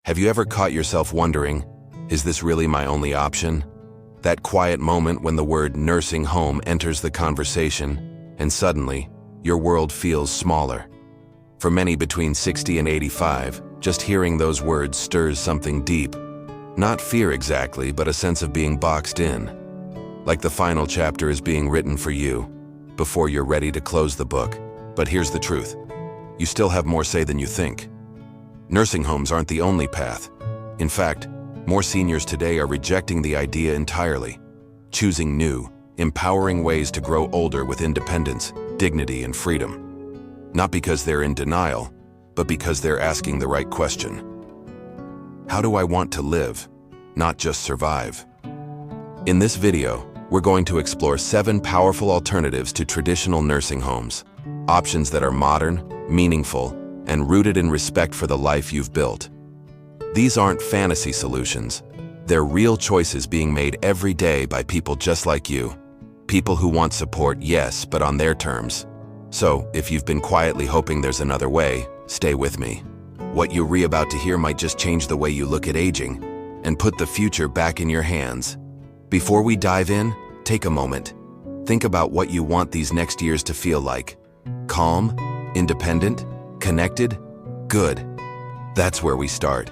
Have you ever caught yourself wondering, is this really my only option? That quiet moment when the word nursing home enters the conversation, and suddenly, your world feels smaller. For many between 60 and 85, just hearing those words stirs something deep. Not fear exactly, but a sense of being boxed in. Like the final chapter is being written for you, before you're ready to close the book. But here's the truth. You still have more say than you think. Nursing homes aren't the only path. In fact, more seniors today are rejecting the idea entirely, choosing new, empowering ways to grow older with independence, dignity, and freedom. Not because they're in denial, but because they're asking the right question. How do I want to live, not just survive? In this video, we're going to explore 7 powerful alternatives to traditional nursing homes, options that are modern, meaningful, and rooted in respect for the life you've built. These aren't fantasy solutions. They're real choices being made every day by people just like you. People who want support, yes, but on their terms. So, if you've been quietly hoping there's another way, stay with me. What you're about to hear might just change the way you look at aging and put the future back in your hands. Before we dive in, take a moment. Think about what you want these next years to feel like. Calm? Independent? Connected? Good. That's where we start.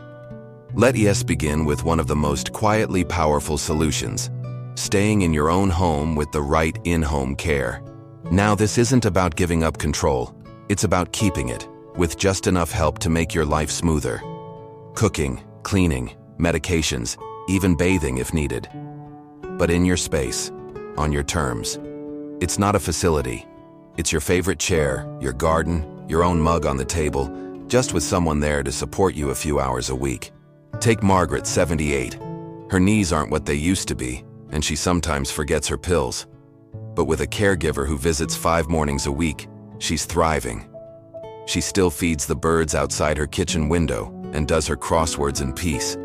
Let us begin with one of the most quietly powerful solutions, staying in your own home with the right in-home care. Now, this isn't about giving up control. It's about keeping it, with just enough help to make your life smoother. Cooking, cleaning, medications, even bathing if needed. But in your space, on your terms. It's not a facility. It's your favorite chair, your garden, your own mug on the table, just with someone there to support you a few hours a week. Take Margaret, 78. Her knees aren't what they used to be, and she sometimes forgets her pills. But with a caregiver who visits 5 mornings a week, she's thriving. She still feeds the birds outside her kitchen window and does her crosswords in peace.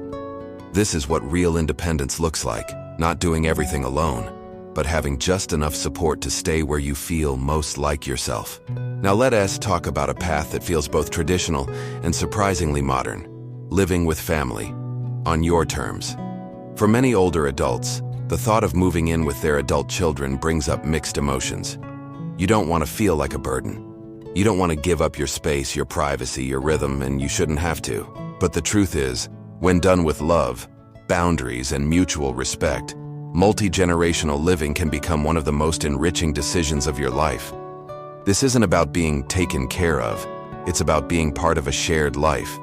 This is what real independence looks like, not doing everything alone, but having just enough support to stay where you feel most like yourself. Now let us talk about a path that feels both traditional and surprisingly modern. Living with family, on your terms. For many older adults, the thought of moving in with their adult children brings up mixed emotions. You don't want to feel like a burden. You don't want to give up your space, your privacy, your rhythm, and you shouldn't have to. But the truth is, when done with love, boundaries, and mutual respect, multi-generational living can become one of the most enriching decisions of your life. This isn't about being taken care of. It's about being part of a shared life.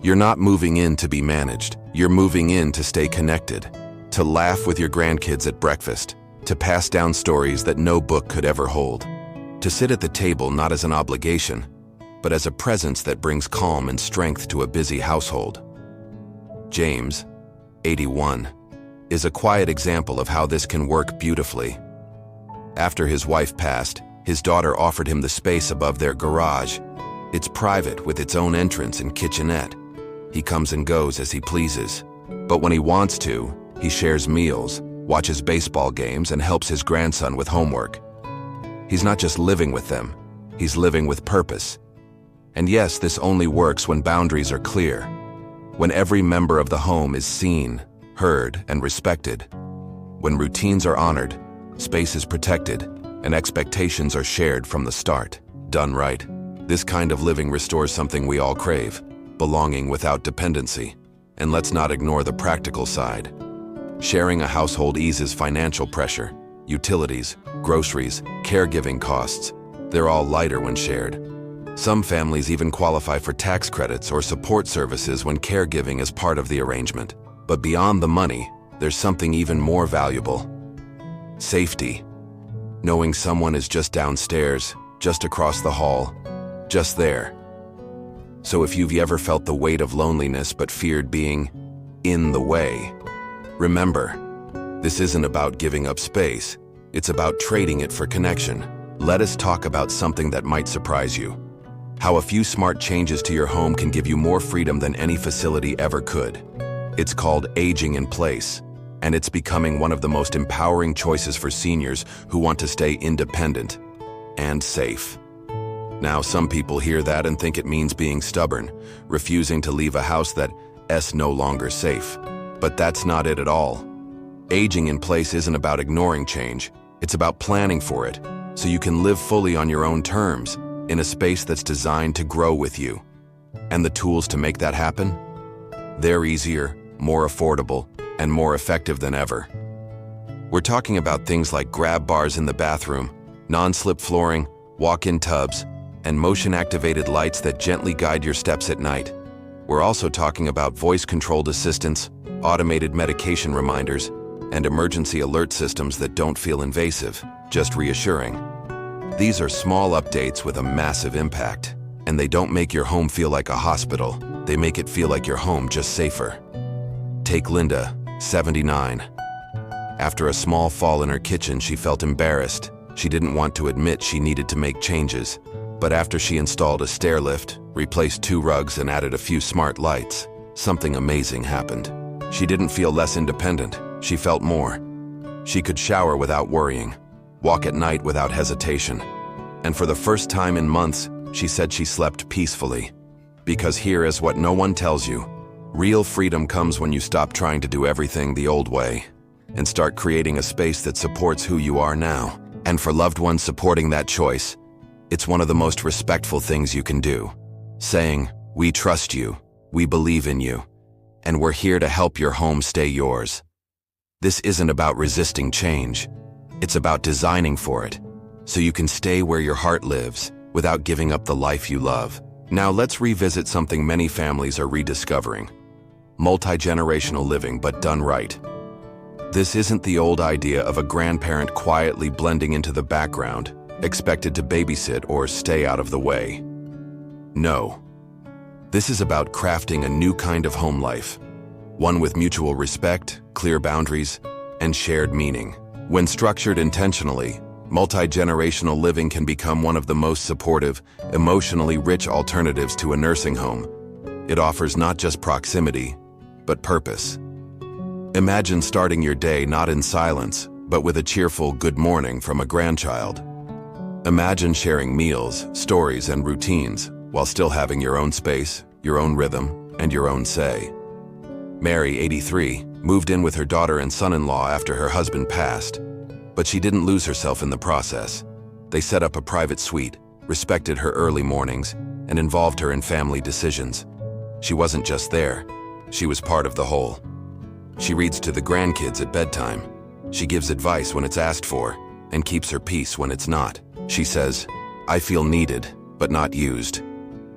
You're not moving in to be managed. You're moving in to stay connected, to laugh with your grandkids at breakfast, to pass down stories that no book could ever hold, to sit at the table not as an obligation, but as a presence that brings calm and strength to a busy household. James, 81, is a quiet example of how this can work beautifully. After his wife passed, his daughter offered him the space above their garage. It's private with its own entrance and kitchenette. He comes and goes as he pleases. But when he wants to, he shares meals, watches baseball games, and helps his grandson with homework. He's not just living with them, he's living with purpose. And yes, this only works when boundaries are clear, when every member of the home is seen, heard, and respected, when routines are honored, space is protected, and expectations are shared from the start. Done right, this kind of living restores something we all crave: belonging without dependency. And let's not ignore the practical side. Sharing a household eases financial pressure. Utilities, groceries, caregiving costs, they're all lighter when shared. Some families even qualify for tax credits or support services when caregiving is part of the arrangement. But beyond the money, there's something even more valuable. Safety. Knowing someone is just downstairs, just across the hall, just there. So if you've ever felt the weight of loneliness but feared being in the way, remember, this isn't about giving up space. It's about trading it for connection. Let us talk about something that might surprise you. How a few smart changes to your home can give you more freedom than any facility ever could. It's called aging in place, and it's becoming one of the most empowering choices for seniors who want to stay independent and safe. Now, some people hear that and think it means being stubborn, refusing to leave a house that no longer safe. But that's not it at all. Aging in place isn't about ignoring change. It's about planning for it, so you can live fully on your own terms, in a space that's designed to grow with you. And the tools to make that happen? They're easier, more affordable, and more effective than ever. We're talking about things like grab bars in the bathroom, non-slip flooring, walk-in tubs, and motion-activated lights that gently guide your steps at night. We're also talking about voice-controlled assistants, automated medication reminders, and emergency alert systems that don't feel invasive, just reassuring. These are small updates with a massive impact, and they don't make your home feel like a hospital. They make it feel like your home, just safer. Take Linda, 79. After a small fall in her kitchen, she felt embarrassed. She didn't want to admit she needed to make changes. But after she installed a stair lift, replaced 2 rugs, and added a few smart lights, something amazing happened. She didn't feel less independent. She felt more. She could shower without worrying, walk at night without hesitation. And for the first time in months, she said she slept peacefully. Because here is what no one tells you. Real freedom comes when you stop trying to do everything the old way and start creating a space that supports who you are now. And for loved ones supporting that choice, it's one of the most respectful things you can do. Saying, "We trust you, we believe in you, and we're here to help your home stay yours." This isn't about resisting change. It's about designing for it, so you can stay where your heart lives without giving up the life you love. Now let's revisit something many families are rediscovering: multi-generational living, but done right. This isn't the old idea of a grandparent quietly blending into the background, expected to babysit or stay out of the way. No. This is about crafting a new kind of home life, one with mutual respect, clear boundaries, and shared meaning. When structured intentionally, multi-generational living can become one of the most supportive, emotionally rich alternatives to a nursing home. It offers not just proximity, but purpose. Imagine starting your day not in silence, but with a cheerful good morning from a grandchild. Imagine sharing meals, stories, and routines while still having your own space, your own rhythm, and your own say. Mary, 83, moved in with her daughter and son-in-law after her husband passed, but she didn't lose herself in the process. They set up a private suite, respected her early mornings, and involved her in family decisions. She wasn't just there, she was part of the whole. She reads to the grandkids at bedtime. She gives advice when it's asked for, and keeps her peace when it's not. She says, "I feel needed, but not used.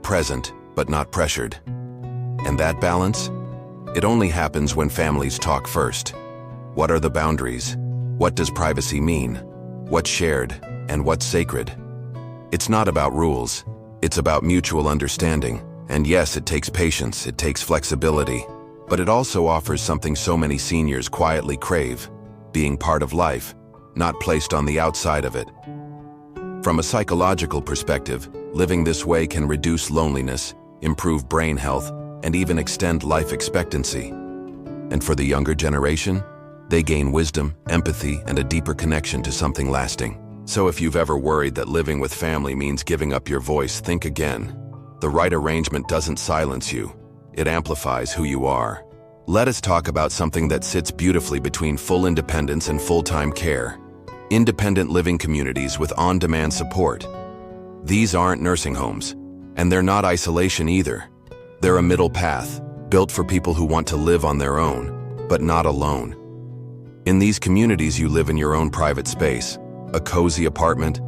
Present, but not pressured." And that balance? It only happens when families talk first. What are the boundaries? What does privacy mean? What's shared, and what's sacred? It's not about rules. It's about mutual understanding. And yes, it takes patience, it takes flexibility. But it also offers something so many seniors quietly crave: being part of life, not placed on the outside of it. From a psychological perspective, living this way can reduce loneliness, improve brain health, and even extend life expectancy. And for the younger generation, they gain wisdom, empathy, and a deeper connection to something lasting. So if you've ever worried that living with family means giving up your voice, think again. The right arrangement doesn't silence you. It amplifies who you are. Let us talk about something that sits beautifully between full independence and full-time care: independent living communities with on-demand support. These aren't nursing homes, and they're not isolation either. They're a middle path, built for people who want to live on their own, but not alone. In these communities, you live in your own private space, a cozy apartment,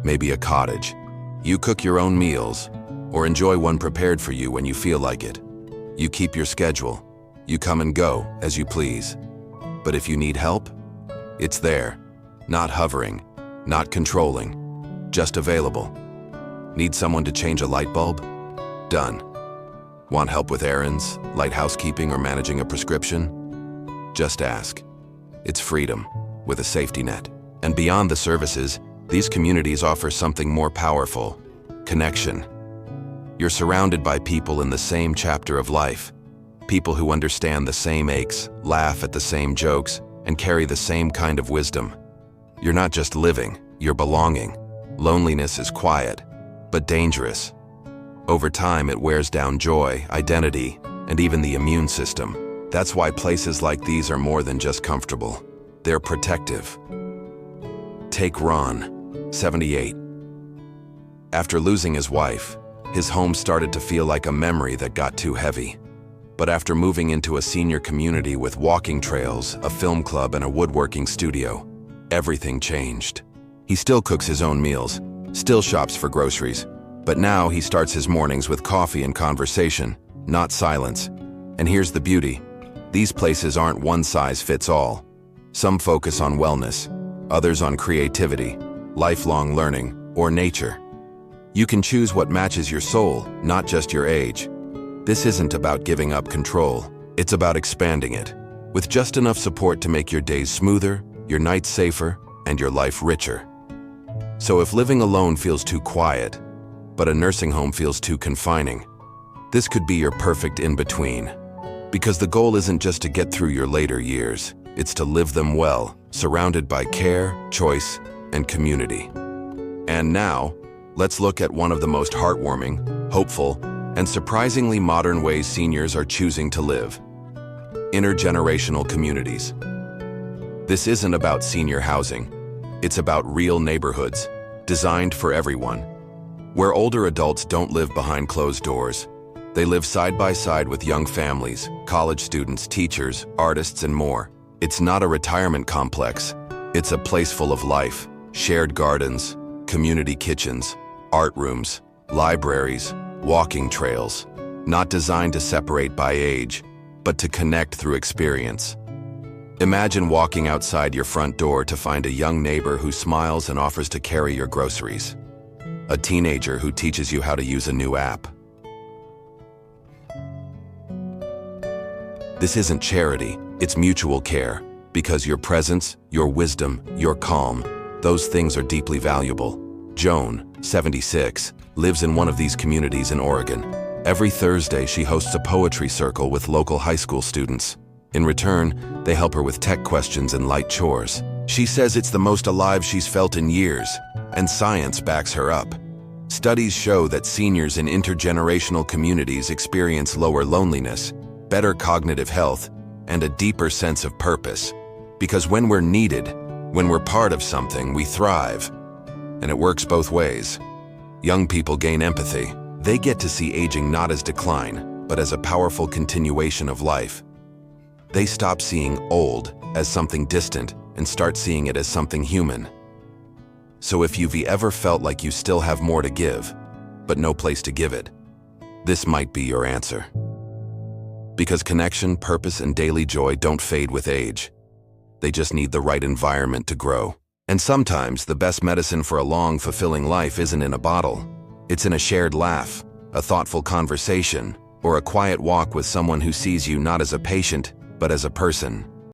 maybe a cottage. You cook your own meals, or enjoy one prepared for you when you feel like it. You keep your schedule. You come and go as you please. But if you need help, it's there. Not hovering, not controlling, just available. Need someone to change a light bulb? Done. Want help with errands, light housekeeping, or managing a prescription? Just ask. It's freedom, with a safety net. And beyond the services, these communities offer something more powerful: connection. You're surrounded by people in the same chapter of life, people who understand the same aches, laugh at the same jokes, and carry the same kind of wisdom. You're not just living, you're belonging. Loneliness is quiet, but dangerous. Over time, it wears down joy, identity, and even the immune system. That's why places like these are more than just comfortable. They're protective. Take Ron, 78. After losing his wife, his home started to feel like a memory that got too heavy. But after moving into a senior community with walking trails, a film club, and a woodworking studio, everything changed. He still cooks his own meals, still shops for groceries, but now he starts his mornings with coffee and conversation, not silence. And here's the beauty. These places aren't one size fits all. Some focus on wellness, others on creativity, lifelong learning, or nature. You can choose what matches your soul, not just your age. This isn't about giving up control. It's about expanding it, with just enough support to make your days smoother, your nights safer, and your life richer. So if living alone feels too quiet, but a nursing home feels too confining, this could be your perfect in-between. Because the goal isn't just to get through your later years, it's to live them well, surrounded by care, choice, and community. And now, let's look at one of the most heartwarming, hopeful, and surprisingly modern ways seniors are choosing to live: intergenerational communities. This isn't about senior housing. It's about real neighborhoods, designed for everyone, where older adults don't live behind closed doors. They live side by side with young families, college students, teachers, artists, and more. It's not a retirement complex. It's a place full of life: shared gardens, community kitchens, art rooms, libraries, walking trails, not designed to separate by age, but to connect through experience. Imagine walking outside your front door to find a young neighbor who smiles and offers to carry your groceries, a teenager who teaches you how to use a new app. This isn't charity, it's mutual care, because your presence, your wisdom, your calm, those things are deeply valuable. Joan, 76, lives in one of these communities in Oregon. Every Thursday, she hosts a poetry circle with local high school students. In return, they help her with tech questions and light chores. She says it's the most alive she's felt in years, and science backs her up. Studies show that seniors in intergenerational communities experience lower loneliness, better cognitive health, and a deeper sense of purpose. Because when we're needed, when we're part of something, we thrive. And it works both ways. Young people gain empathy. They get to see aging not as decline, but as a powerful continuation of life. They stop seeing old as something distant and start seeing it as something human. So if you've ever felt like you still have more to give, but no place to give it, this might be your answer. Because connection, purpose, and daily joy don't fade with age. They just need the right environment to grow. And sometimes the best medicine for a long, fulfilling life isn't in a bottle. It's in a shared laugh, a thoughtful conversation, or a quiet walk with someone who sees you not as a patient, but as a person.